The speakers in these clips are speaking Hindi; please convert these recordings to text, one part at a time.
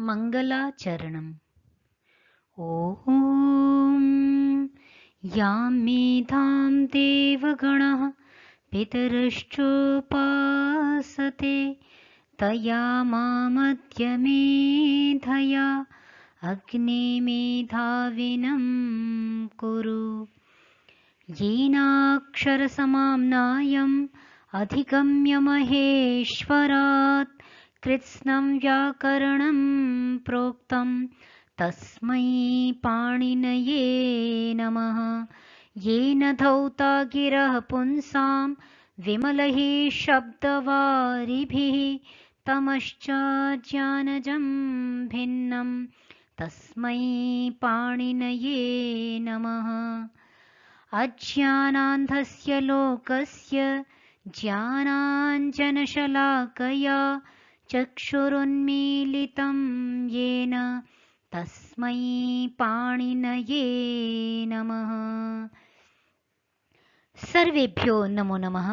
मङ्गलाचरणम्। ॐ यां मेधां देवगणः पितरश्चोपासते तया मामद्य मेधया अग्ने मेधाविनं कुरु। येनाक्षरसमाम्नायम् अधिगम्य महेश्वरात् कृत्स्नं व्याकरणं प्रोक्तं तस्मै पाणिनये नमः। येन धौता गिरः पुंसां विमलैः शब्दवारिभिः तमश्चाज्ञानजं भिन्नं तस्मै पाणिनये नमः। अज्ञानान्धस्य लोकस्य ज्ञानाञ्जनशलाकया चक्षुरुन्मीलितं येन तस्मै पाणिनये नमः। सर्वेभ्यो नमो नमः।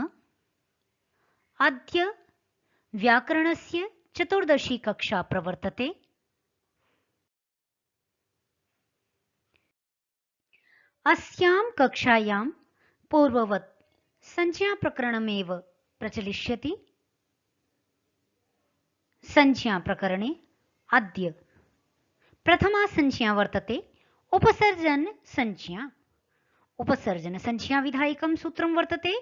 अद्य व्याकरणस्य चतुर्दशी कक्षा प्रवर्तते। अस्यां कक्षायां पूर्ववत् संज्ञाप्रकरणमेव प्रचलिष्यति। संज्ञाप्रकरणे अद्य प्रथमा संज्ञा वर्तते उपसर्जनसंज्ञा। उपसर्जनसंज्ञाविधायकं सूत्रं वर्तते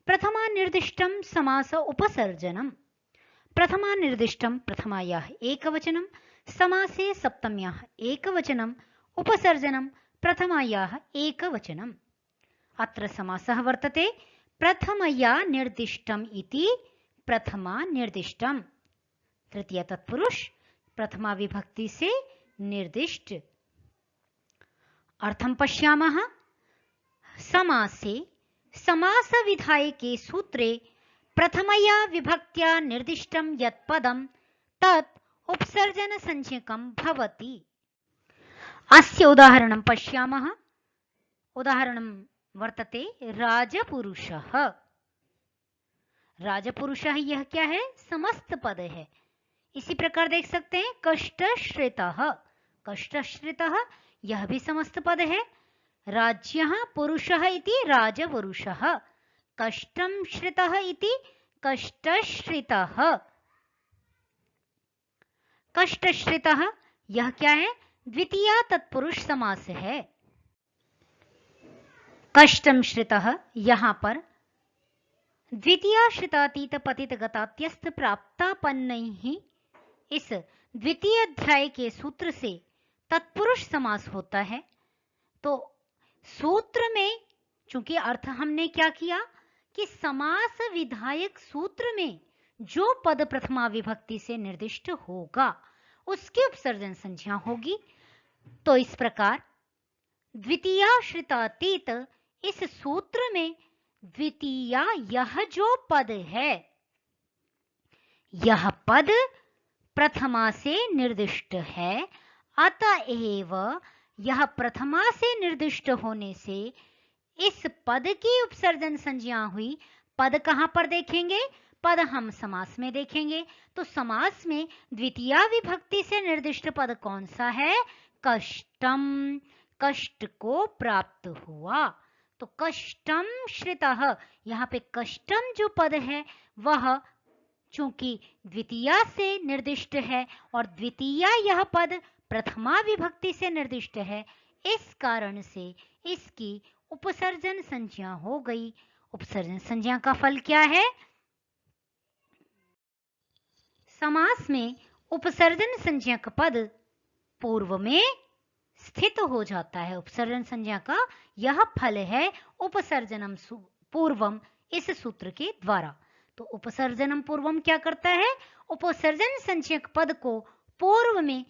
प्रथमानिर्दिष्टं समास उपसर्जनम्। प्रथमानिर्दिष्टं प्रथमायाः एकवचनं, समासे सप्तम्याः एकवचनं, उपसर्जनं प्रथमायाः एकवचनम्। अत्र समासः वर्तते प्रथमया निर्दिष्टम् इति प्रथमा निर्दिष्टम्। तृतीया तत्पुरुष प्रथमा विभक्ति से निर्दिष्ट। अर्थं पश्यामः। समासे समास विधायके सूत्रे प्रथमया विभक्त्या निर्दिष्टं यत् पदं तत् उपसर्जनसंज्ञकं भवति। अस्य उदाहरणं पश्यामः। उदाहरणं वर्तते राजपुरुषः। राजपुरुषः यह क्या है? समस्त पद है। इसी प्रकार देख सकते हैं कष्टश्रितः। कष्टश्रितः यह भी समस्त पद है। राज्यः पुरुषः इति राजपुरुषः, कष्टं श्रितः इति कष्टश्रितः। कष्टश्रितः यह क्या है? द्वितीया तत्पुरुष समास है। कष्टं श्रितः यहाँ पर द्वितीया श्रितातीत पतित गतात्यस्त प्राप्तापन्नैः इस द्वितीय अध्याय के सूत्र से तत्पुरुष समास होता है। तो सूत्र में चूंकि अर्थ हमने क्या किया कि समास विधायक सूत्र में जो पद प्रथमा विभक्ति से निर्दिष्ट होगा उसकी उपसर्जन संज्ञा होगी। तो इस प्रकार द्वितीयाश्रितातीत इस सूत्र में द्वितीया यह जो पद है यह पद प्रथमा से निर्दिष्ट है। अतएव यह प्रथमा से निर्दिष्ट होने से इस पद की उपसर्जन संज्ञा हुई। पद कहां पर देखेंगे? पद हम समास में देखेंगे। तो समास में द्वितीया विभक्ति से निर्दिष्ट पद कौन सा है? कष्टम। कष्ट को प्राप्त हुआ। तो कष्टम श्रितः यहाँ पे कष्टम जो पद है वह चूंकि द्वितीया से निर्दिष्ट है और द्वितीया यह पद प्रथमा विभक्ति से निर्दिष्ट है, इस कारण से इसकी उपसर्जन संज्ञा हो गई। उपसर्जन संज्ञा का फल क्या है? समास में उपसर्जन संज्ञक पद पूर्व में स्थित हो जाता है। उपसर्जन संज्ञा का यह फल है उपसर्जनम पूर्वम इस सूत्र के द्वारा। तो उपसर्जनम पूर्वम क्या करता है? उपसर्जन संज्ञक पद को पूर्व में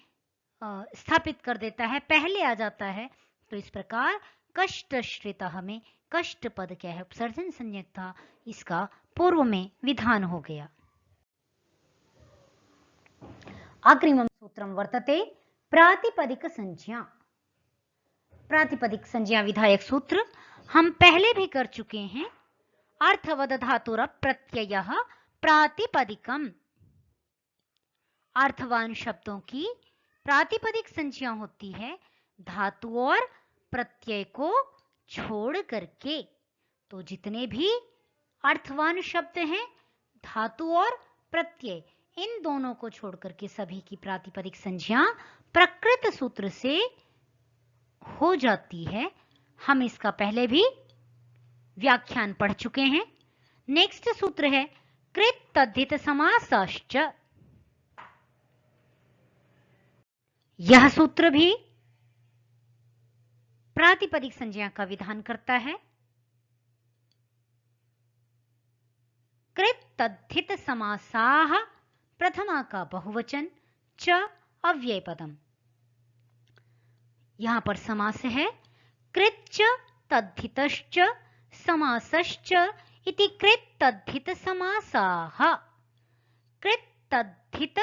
स्थापित कर देता है, पहले आ जाता है। तो इस प्रकार कष्टश्रितः में कष्ट पद क्या है? उपसर्जन संज्ञक था, इसका पूर्व में विधान हो गया। अग्रिमं सूत्रं वर्तते प्रातिपदिक संज्ञा। प्रातिपदिक संज्ञा विधायक सूत्र हम पहले भी कर चुके हैं। अर्थवद धातुर प्रत्ययः प्रातिपदिकम। अर्थवान शब्दों की प्रातिपदिक संज्ञा होती है धातु और प्रत्यय को छोड़ करके। तो जितने भी अर्थवान शब्द हैं, धातु और प्रत्यय, इन दोनों को छोड़ करके सभी की प्रातिपदिक संज्ञा प्रकृत सूत्र से हो जाती है। हम इसका पहले भी व्याख्यान पढ़ चुके हैं। नेक्स्ट सूत्र है कृत तद्धित समासाश्च। यह सूत्र भी प्रातिपदिक संज्ञा का विधान करता है। कृत तद्धित समासाः प्रथमा का बहुवचन, च अव्यय पदम। यहां पर समास है कृच्च तद्धितश्च समासश्च इति कृत तद्धित समासाः। कृत तद्धित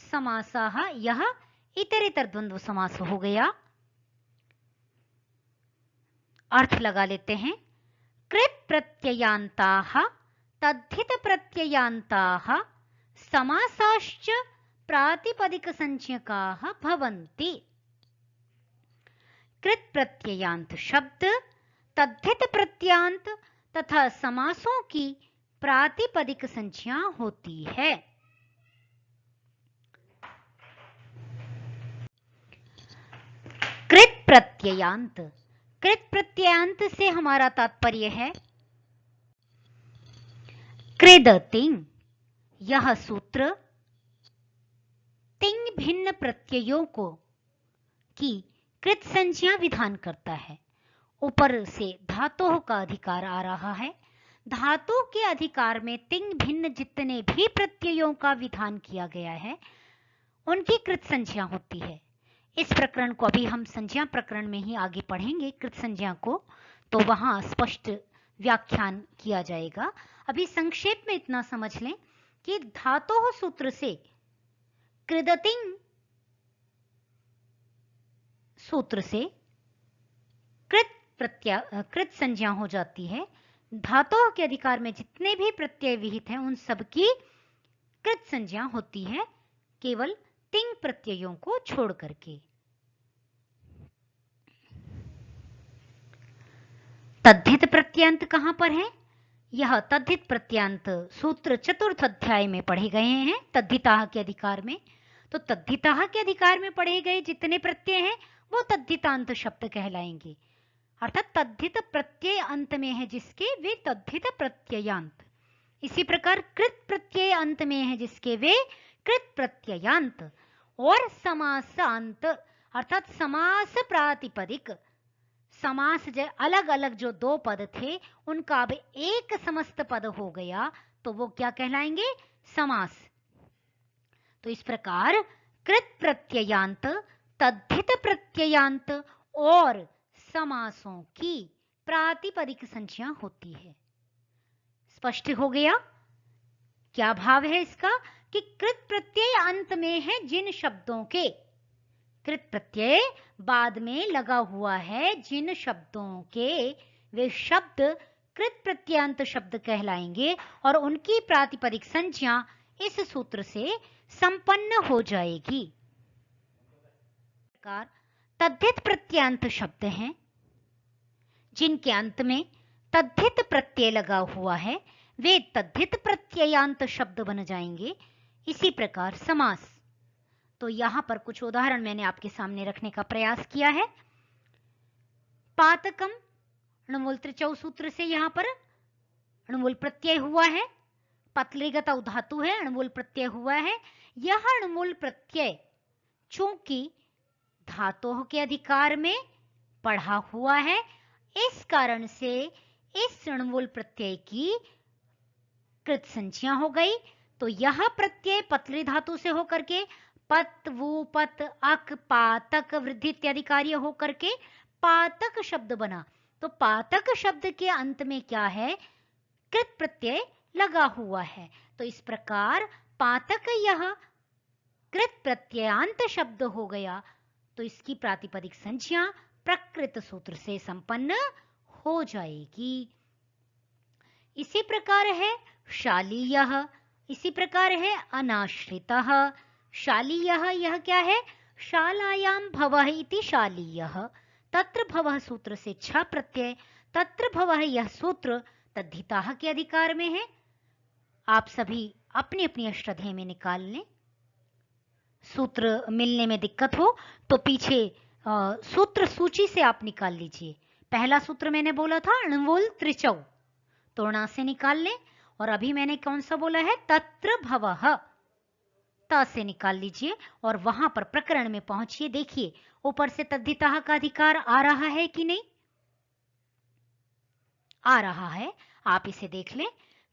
समासाः, यह इतरेतर द्वंद्व समास हो गया। अर्थ लगा लेते हैं। कृत प्रत्ययान्ताः तद्धित प्रत्ययान्ताः समासाश्च प्रातिपदिक संज्ञकाः भवन्ति। कृत प्रत्ययान्त शब्द, तद्धित प्रत्ययान्त तथा समासों की प्रातिपदिक संज्ञा होती है। कृत प्रत्ययान्त, कृत प्रत्ययान्त से हमारा तात्पर्य है कृद तिंग। यह सूत्र तिंग भिन्न प्रत्ययों को की कृत संज्ञा विधान करता है। ऊपर से धातु का अधिकार आ रहा है। धातु के अधिकार में तिंग भिन्न जितने भी प्रत्ययों का विधान किया गया है उनकी कृत संज्ञा होती है। इस प्रकरण को अभी हम संज्ञा प्रकरण में ही आगे पढ़ेंगे कृत संज्ञा को, तो वहां स्पष्ट व्याख्यान किया जाएगा। अभी संक्षेप में इतना समझ लें कि धातु सूत्र से कृदतिंग सूत्र से कृत संज्ञा हो जाती है। धातु के अधिकार में जितने भी प्रत्यय विहित हैं उन सबकी कृत संज्ञा होती है, केवल तिंग प्रत्ययों को छोड़ करके। तद्धित प्रत्ययांत कहां पर है? यह तद्धित प्रत्ययांत सूत्र चतुर्थ अध्याय में पढ़े गए हैं तद्धिताः के अधिकार में। तो तद्धिताः के अधिकार में पढ़े गए जितने प्रत्यय हैं वो तद्धितांत शब्द कहलाएंगे। अर्थात तद्धित प्रत्यय अंत में है जिसके वे तद्धित प्रत्ययांत। इसी प्रकार कृत प्रत्यय अंत में है जिसके वे कृत प्रत्ययांत। और समासांत अर्थात समास प्रातिपदिक, समास अलग अलग जो दो पद थे उनका अब एक समस्त पद हो गया तो वो क्या कहलाएंगे? समास। तो इस प्रकार कृत प्रत्ययांत, तद्धित प्रत्ययांत और समासों की प्रातिपदिक संज्ञा होती है। स्पष्ट हो गया? क्या भाव है इसका कि कृत प्रत्यय अंत में है जिन शब्दों के, कृत प्रत्यय बाद में लगा हुआ है जिन शब्दों के, वे शब्द कृत प्रत्ययांत शब्द कहलाएंगे और उनकी प्रातिपदिक संज्ञा इस सूत्र से संपन्न हो जाएगी। तद्धित प्रत्ययांत शब्द हैं जिनके अंत में तद्धित प्रत्यय लगा हुआ है, वे तद्धित प्रत्ययांत शब्द बन जाएंगे। इसी प्रकार समास, तो यहां पर कुछ उदाहरण मैंने आपके सामने रखने का प्रयास किया है। पातकम अणुमूल त्रिचौ सूत्र से यहां पर अणुमूल प्रत्यय हुआ है। पतलीगत धातु है, अणुमूल प्रत्यय हुआ है। यह अणुमूल प्रत्यय चूंकि धातु के अधिकार में पढ़ा हुआ है, इस कारण से इस अणुमूल प्रत्यय की कृत संज्ञा हो गई। तो यह प्रत्यय पतली धातु से होकर के पत, वु, पत, अक, पातक, वृद्धि इत्यादि कार्य होकर के पातक शब्द बना। तो पातक शब्द के अंत में क्या है? कृत प्रत्यय लगा हुआ है। तो इस प्रकार पातक यह कृत प्रत्ययांत शब्द हो गया, तो इसकी प्रातिपदिक संज्ञा प्रकृत सूत्र से संपन्न हो जाएगी। इसी प्रकार है शालीयः, इसी प्रकार है अनाश्रितः, शालीयः, यह क्या है? शालायां भवः इति शालीयः। तत्र भवः सूत्र से छ प्रत्यय, तत्र भवः यह सूत्र तद्धिताः के अधिकार में है। आप सभी अपनी अपनी अष्टाध्यायी में निकाल लें। सूत्र मिलने में दिक्कत हो तो पीछे सूत्र सूची से आप निकाल लीजिए। पहला सूत्र मैंने बोला था अण्वुल त्रिचौ, तो ण से निकाल लें। और अभी मैंने कौन सा बोला है? तत्र भवः, त से निकाल लीजिए और वहां पर प्रकरण में पहुंचिए। देखिए ऊपर से तद्धिताः का अधिकार आ रहा है कि नहीं? आ रहा है, आप इसे देख लें।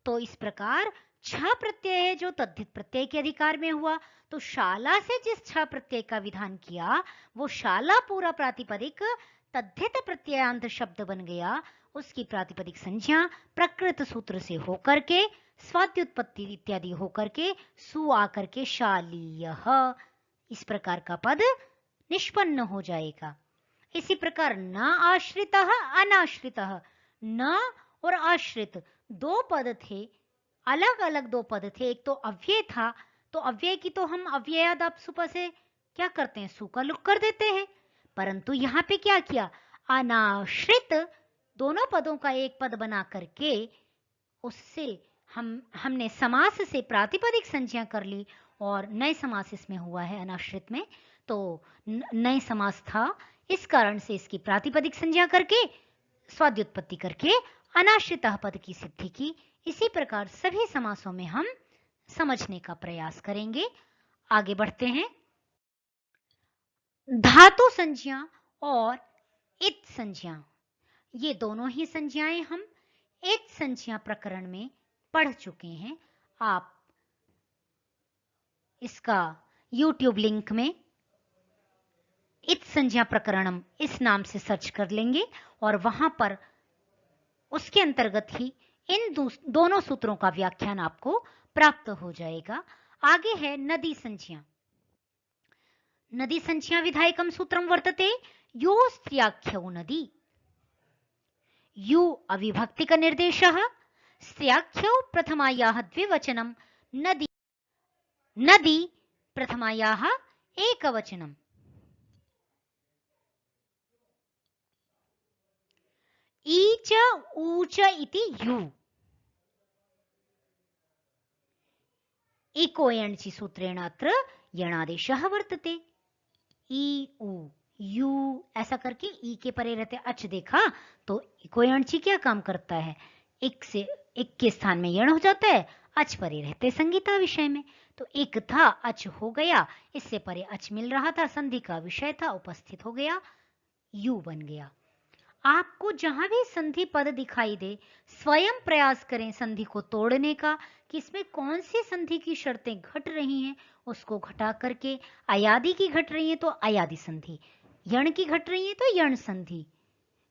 तो इस प्रकार छ प्रत्यय है जो तद्धित प्रत्यय के अधिकार में हुआ, तो शाला से जिस छ प्रत्यय का विधान किया वो शाला पूरा प्रातिपदिक तद्धित प्रत्ययांत शब्द बन गया। उसकी प्रातिपदिक संज्ञा प्रकृत सूत्र से होकर के स्वात्युत्पत्ति इत्यादि होकर के सु आकर के शालीयः, इस प्रकार का पद निष्पन्न हो जाएगा। इसी प्रकार न आश्रितः अनाश्रितः, न और आश्रित दो पद थे, अलग अलग दो पद थे। एक तो अव्यय था, तो अव्यय की तो हम अव्ययादाप सुपा से क्या करते हैं? सु का लुक कर देते हैं। परंतु यहाँ पे क्या किया? अनाश्रित दोनों पदों का एक पद बना करके उससे हमने समास से प्रातिपदिक संज्ञा कर ली और नए समास इसमें हुआ है अनाश्रित में, तो नए समास था, इस कारण से इसकी प्रातिपदिक संज्ञा करके स्वाद्युत्पत्ति करके अनाश्रित पद की सिद्धि की। इसी प्रकार सभी समासों में हम समझने का प्रयास करेंगे। आगे बढ़ते हैं। धातु संज्ञा और इत संज्ञा, ये दोनों ही संज्ञाएं हम इत संज्ञा प्रकरण में पढ़ चुके हैं। आप इसका YouTube लिंक में इत संज्ञा प्रकरणम इस नाम से सर्च कर लेंगे और वहां पर उसके अंतर्गत ही इन दोनों सूत्रों का व्याख्यान आपको प्राप्त हो जाएगा। आगे है नदी संज्ञा। नदी संज्ञा विधायकम सूत्रम वर्तते यो स्त्रियाख्यौ नदी। यु अविभक्तिक निर्देशः, स्त्रियाख्यौ प्रथमायाः द्विवचनम, नदी नदी प्रथमायाः एकवचनम। ईच ऊच इति यु, इको एण्चि सूत्रेण अत्र यणादेशः वर्तते। ई उ यू ऐसा करके ई के परे रहते अच देखा तो इको एण्चि क्या काम करता है? एक के स्थान में यण हो जाता है, अच परे रहते संगीता विषय में। तो एक था, अच हो गया, इससे परे अच मिल रहा था, संधि का विषय था, उपस्थित हो गया, यू बन गया। आपको जहां भी संधि पद दिखाई दे स्वयं प्रयास करें संधि को तोड़ने का, कि इसमें कौन सी संधि की शर्तें घट रही हैं, उसको घटा करके अयादि की घट रही है तो अयादि संधि, यण की घट रही है तो यण संधि।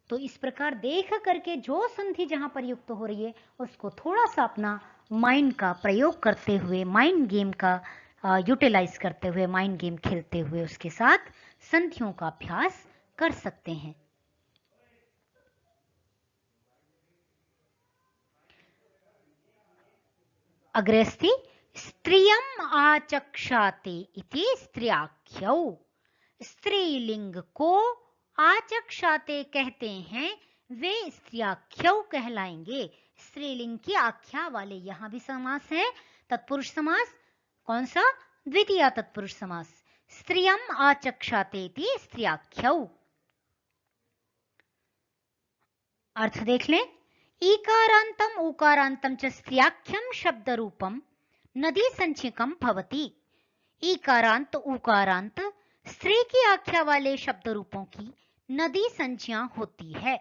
तो इस प्रकार देख करके जो संधि जहां पर युक्त हो रही है उसको थोड़ा सा अपना माइंड का प्रयोग करते हुए, माइंड गेम का यूटिलाइज करते हुए, माइंड गेम खेलते हुए उसके साथ संधियों का अभ्यास कर सकते हैं। अग्रे अस्ति स्त्रियम् आचक्षाते इति स्त्रियाख्यौ। स्त्रीलिंग को आचक्षाते कहते हैं, वे स्त्रियाख्यौ कहलाएंगे। स्त्रीलिंग की आख्या वाले, यहां भी समास है तत्पुरुष समास। कौन सा? द्वितीय तत्पुरुष समास। स्त्रियम् आचक्षाते इति स्त्रियाख्यौ। अर्थ देख लें। ईकारांतम ऊकारांतम च स्त्रियाख्यम शब्द रूपम नदी संचिकम भवति। ईकारांत ऊकारांत स्त्री की आख्या वाले शब्द रूपों की नदी संज्ञा होती है।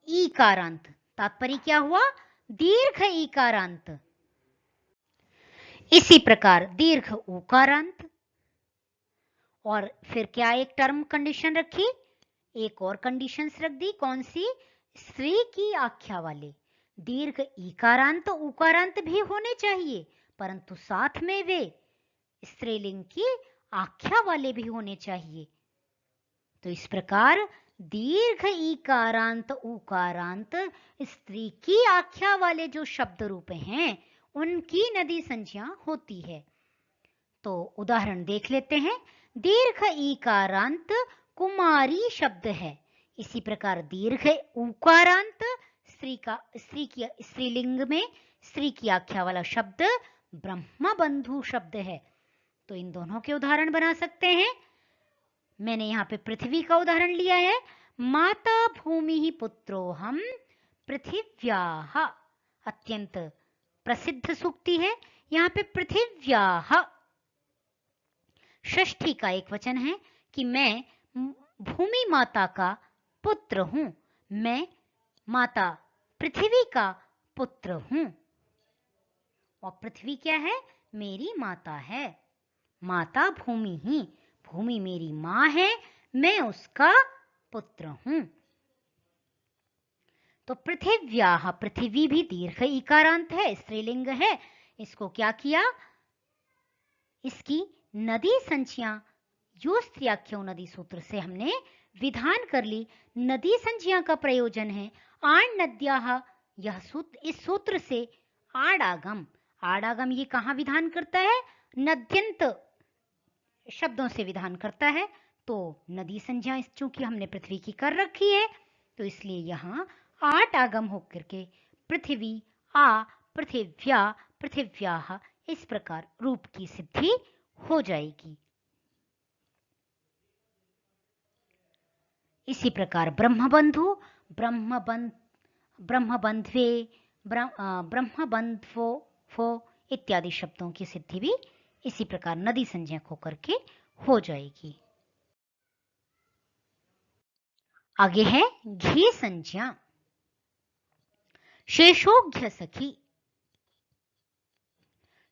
ईकारांत तात्पर्य क्या हुआ? दीर्घ ईकारांत। इसी प्रकार दीर्घ ऊकारांत। और फिर क्या एक टर्म कंडीशन रखी, एक और कंडीशंस रख दी। कौन सी? स्त्री की आख्या वाले दीर्घ ईकारांत उकारांत भी होने चाहिए, परंतु साथ में वे स्त्रीलिंग की आख्या वाले भी होने चाहिए। तो इस प्रकार दीर्घ ईकारांत उकारांत स्त्री की आख्या वाले जो शब्द रूप हैं उनकी नदी संज्ञा होती है। तो उदाहरण देख लेते हैं। दीर्घ ईकारांत कुमारी शब्द है। इसी प्रकार दीर्घ उकारांत स्त्रीलिंग में स्त्री की आख्या वाला शब्द ब्रह्मबंधु शब्द है। तो इन दोनों के उदाहरण बना सकते हैं। मैंने यहाँ पे पृथ्वी का उदाहरण लिया है। माता भूमि पुत्रोहम पृथिव्याः, अत्यंत प्रसिद्ध सूक्ति है। यहाँ पे पृथिव्याः षष्ठी का एक वचन है कि मैं भूमि माता का पुत्र हूं, मैं माता पृथ्वी का पुत्र हूं। और पृथ्वी क्या है? मेरी माता है। माता भूमि ही, भूमि मेरी मां है, मैं उसका पुत्र हूं। तो पृथिव्याः, पृथ्वी भी दीर्घ इकारांत है, स्त्रीलिंग है। इसको क्या किया? इसकी नदी संज्ञा यो स्त्रियाख्यो नदी सूत्र से हमने विधान कर ली। नदी संज्ञा का प्रयोजन है आण नद्याः, यह सूत्र, इस सूत्र से आडागम, आडागम ये कहां विधान करता है? नद्यंत शब्दों से विधान करता है। तो नदी संज्ञा चूंकि हमने पृथ्वी की कर रखी है, तो इसलिए यहां आठ आगम होकर के पृथ्वी आ, पृथिव्या, पृथिव्याः इस प्रकार रूप की सिद्धि हो जाएगी। इसी प्रकार ब्रह्मबंधु, ब्रह्मबंध्वे, ब्रह्मबंध्वो इत्यादि शब्दों की सिद्धि भी इसी प्रकार नदी संज्ञक होकर के हो जाएगी। आगे है घी संज्ञा। शेषोघ्य सखी,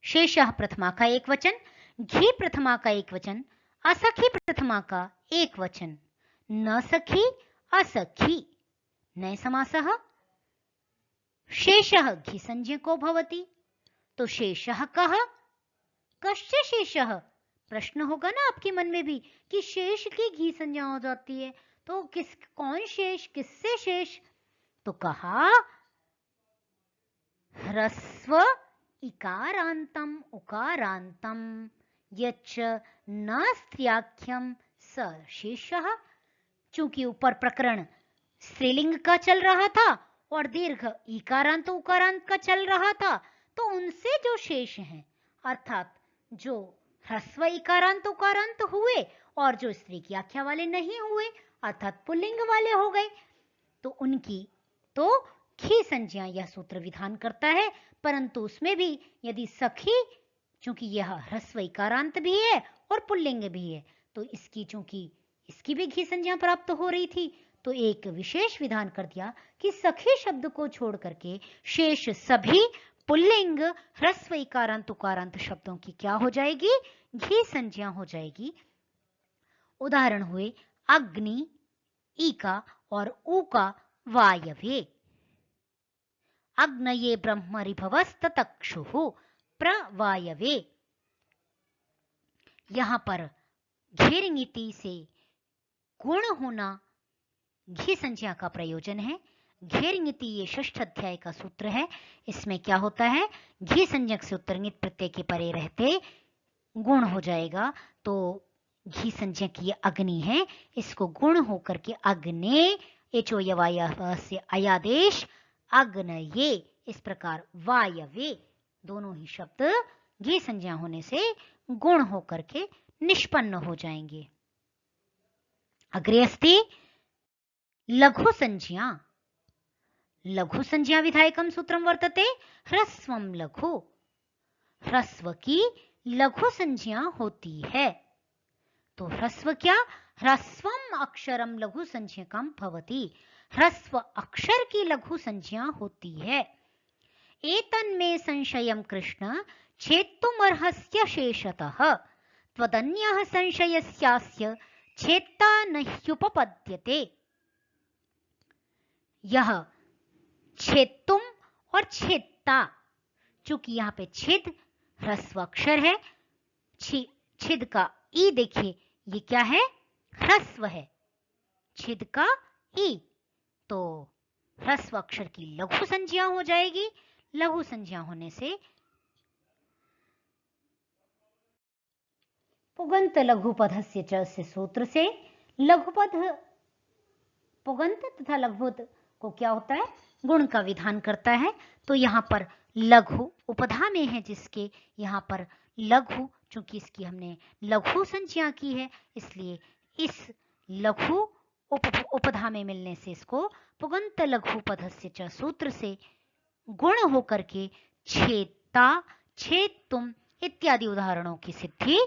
शेषः प्रथमा का एक वचन, घी प्रथमा का एक वचन, असखी प्रथमा का एक वचन, न सखी असखी नए समासः। शेषः घी संज्ञको भवति। तो शेषः कः? कस्य शेषः? प्रश्न होगा ना आपके मन में भी कि शेष की घी संज्ञा हो जाती है, तो कौन शेष, किससे शेष? तो कहा ह्रस्व इकारांतम उकारांतम यच्च न स्त्रियाख्यम स शेषः। चूंकि ऊपर प्रकरण स्त्रीलिंग का चल रहा था और दीर्घ इकारांत उकारांत का चल रहा था, तो उनसे जो शेष हैं, अर्थात जो ह्रस्व इकारांत उकारांत हुए और जो स्त्री की आख्या वाले नहीं हुए, अर्थात पुल्लिंग वाले हो गए, तो उनकी तो घी संज्ञा यह सूत्र विधान करता है। परंतु उसमें भी यदि सखी, चूंकि यह ह्रस्व इकारांत भी है और पुल्लिंग भी है, तो इसकी चूंकि इसकी भी घी संज्ञा प्राप्त हो रही थी, तो एक विशेष विधान कर दिया कि सखी शब्द को छोड़ करके शेष सभी पुल्लिंग ह्रस्व इकारांत उकारांत शब्दों की क्या हो जाएगी? घी संज्ञा हो जाएगी। उदाहरण हुए अग्नि, ईका और ऊका वायवे। अग्नये ब्रह्मरिभवस्ततक्षुः प्रवायवे। यहां पर घेरिंगिति से गुण होना घी संज्ञा का प्रयोजन है। घेरिंगिति ये षष्ठ अध्याय का सूत्र है। इसमें क्या होता है? घी संज्ञक से उत्तरंगित प्रत्यय के परे रहते गुण हो जाएगा। तो घी संज्ञक ये अग्नि है, इसको गुण होकर के अग्ने एचो यवाय से अयादेश अग्नये, इस प्रकार वायवे दोनों ही शब्द घी संज्ञा होने से गुण होकर के निष्पन्न हो जाएंगे। अग्रे अस्ति लघु संज्ञा। लघु संज्ञा विधायकम सूत्रम वर्तते ह्रस्वम लघु। ह्रस्व की लघु संज्ञा होती है। तो ह्रस्व क्या? ह्रस्वम अक्षरम लघु संज्ञकम भवति। ह्रस्व अक्षर की लघु संज्ञा होती है। एतन्मे संशयम कृष्ण छेत्तुमर्हस्य शेषतः त्वदन्यः संशयस्यास्य छेत्ता न ह्युपपद्यते। यह छेत्तुम और छेत्ता, चूंकि यहां पे छिद ह्रस्व अक्षर है, छिद का ई देखिए ये क्या है? ह्रस्व है। छिद का ई, तो ह्रस्व अक्षर की लघु संज्ञा हो जाएगी। लघु संज्ञा होने से पुगंत लघुपधस्य च से सूत्र से लघुपद पुगंत तथा लघुपद को क्या होता है, गुण का विधान करता है। तो यहाँ पर लघु उपधा में है जिसके, यहाँ पर लघु, चूंकि इसकी हमने लघु संज्ञा की है इसलिए इस लघु उपधा में मिलने से इसको पुगंत लघुपधस्य च सूत्र से गुण होकर के छेदता, छेदतुम इत्यादि उदाहरणों की सिद्धि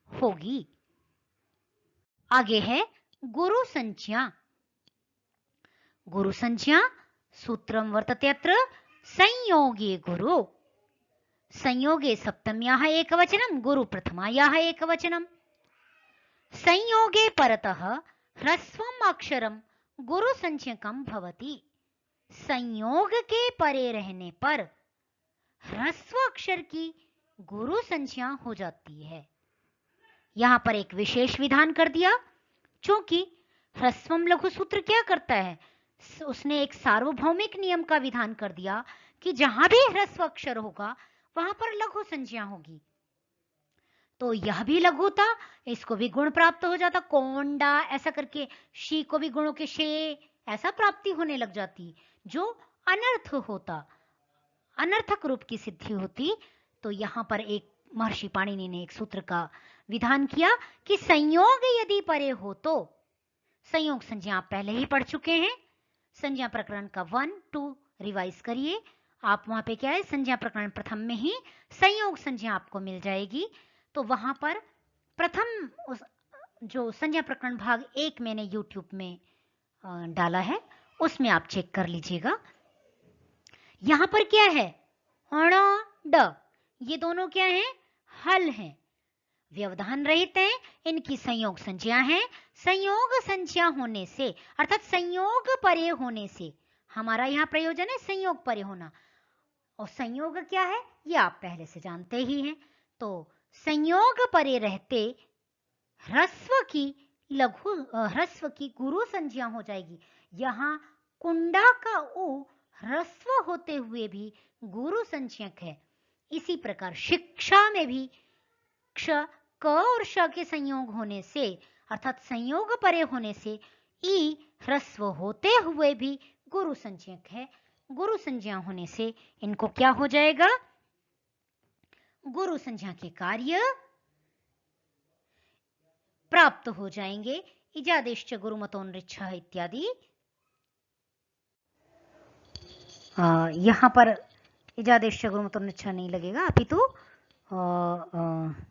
होगी। आगे है गुरु संज्ञा। गुरु संज्ञा सूत्रम वर्तते अत्र संयोगे गुरु, संयोगे सप्तम्याः एकवचनं, गुरु प्रथमायाः एकवचनं। संयोगे परतः ह्रस्वम् अक्षरम गुरु संज्ञकम भवति। संयोग के परे रहने पर ह्रस्व अक्षर की गुरु संज्ञा हो जाती है। यहां पर एक विशेष विधान कर दिया, क्योंकि ह्रस्वम लघु सूत्र क्या करता है, उसने एक सार्वभौमिक नियम का विधान कर दिया कि जहां भी ह्रस्व अक्षर होगा वहां पर लघु संज्ञा होगी। तो यह भी लघु था, इसको भी गुण प्राप्त हो जाता, कोंडा ऐसा करके शी को भी गुणों के शे ऐसा प्राप्ति होने लग जाती, जो अनर्थ होता, अनर्थक रूप की सिद्धि होती। तो यहां पर एक महर्षि पाणिनि ने एक सूत्र का विधान किया कि संयोग यदि परे हो तो, संयोग संज्ञा आप पहले ही पढ़ चुके हैं, संज्ञा प्रकरण का 1, 2 रिवाइज करिए आप, वहां पे क्या है, संज्ञा प्रकरण प्रथम में ही संयोग संज्ञा आपको मिल जाएगी। तो वहां पर प्रथम जो संज्ञा प्रकरण भाग 1 मैंने यूट्यूब में डाला है उसमें आप चेक कर लीजिएगा। यहां पर क्या है, अण ड, ये दोनों क्या हैं, हल हैं, व्यवधान रहित हैं, इनकी संयोग संज्ञा है। संयोग संज्ञा होने से अर्थात संयोग परे होने से, हमारा यहाँ प्रयोजन है संयोग परे होना, और संयोग क्या है ये आप पहले से जानते ही हैं। तो संयोग परे रहते ह्रस्व की गुरु संज्ञा हो जाएगी। यहाँ कुंडा का उ ह्रस्व होते हुए भी गुरु संज्ञक है। इसी प्रकार शिक्षा में भी क्ष, क और श के संयोग होने से अर्थात संयोग परे होने से ई ह्रस्व होते हुए भी गुरु संज्ञक है। गुरु संज्ञा होने से इनको क्या हो जाएगा, गुरु संज्ञा के कार्य प्राप्त हो जाएंगे। इजादेश्च गुरुमतोन्रिच्छ इत्यादि। यहां पर इजादेश्च गुरुमतोन्रिच्छ नहीं लगेगा, अपितु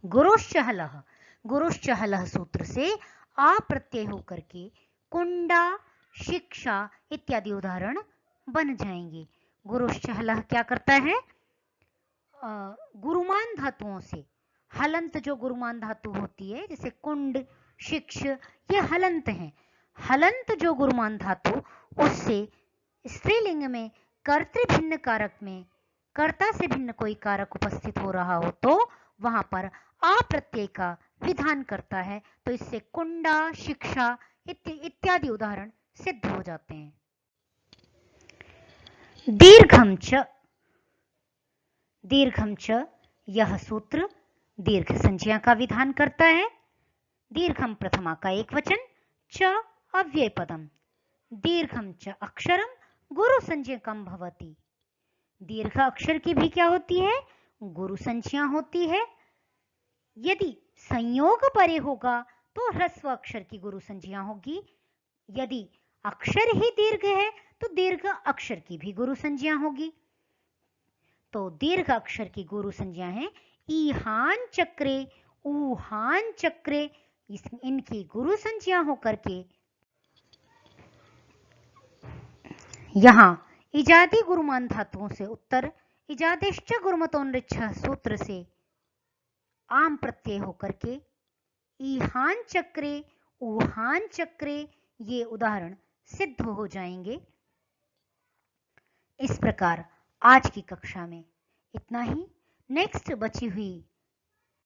गुरुश्चहलः, गुरुश्चहलः सूत्र से अप्रत्यय होकर के कुंडा, शिक्षा इत्यादि उदाहरण बन जाएंगे। गुरुश्चहलः क्या करता है, गुरुमान धातुओं से, हलंत जो गुरुमान धातु होती है जैसे कुंड, शिक्ष, ये हलंत हैं। हलंत जो गुरुमान धातु, उससे स्त्रीलिंग में कर्तृभिन्न कारक में कर्ता से भिन्न कोई कारक उपस्थित हो रहा हो तो वहां पर अप्रत्यय का विधान करता है। तो इससे कुंडा, शिक्षा इत्यादि उदाहरण सिद्ध हो जाते हैं। दीर्घम च, दीर्घम च यह सूत्र दीर्घ संज्ञा का विधान करता है। दीर्घम प्रथमा का एक वचन, च अव्यय पदम, दीर्घम च अक्षरम गुरु संज्ञकम भवति। दीर्घ अक्षर की भी क्या होती है, गुरु संज्ञा होती है। यदि संयोग परे होगा तो ह्रस्व अक्षर की गुरु संज्ञा होगी। यदि अक्षर ही दीर्घ है तो दीर्घ अक्षर की भी गुरु संज्ञा होगी। तो दीर्घ अक्षर की गुरु संज्ञा है ईहान चक्रे, ऊहान चक्रे, इनकी गुरु संज्ञा होकर के यहां इजादी गुरुमान धातुओं से उत्तर इजादेश्च गुरुमतोन्रिच्छ सूत्र से आम प्रत्यय होकर के ईहान चक्रे, ऊहान चक्रे ये उदाहरण सिद्ध हो जाएंगे। इस प्रकार आज की कक्षा में इतना ही। नेक्स्ट बची हुई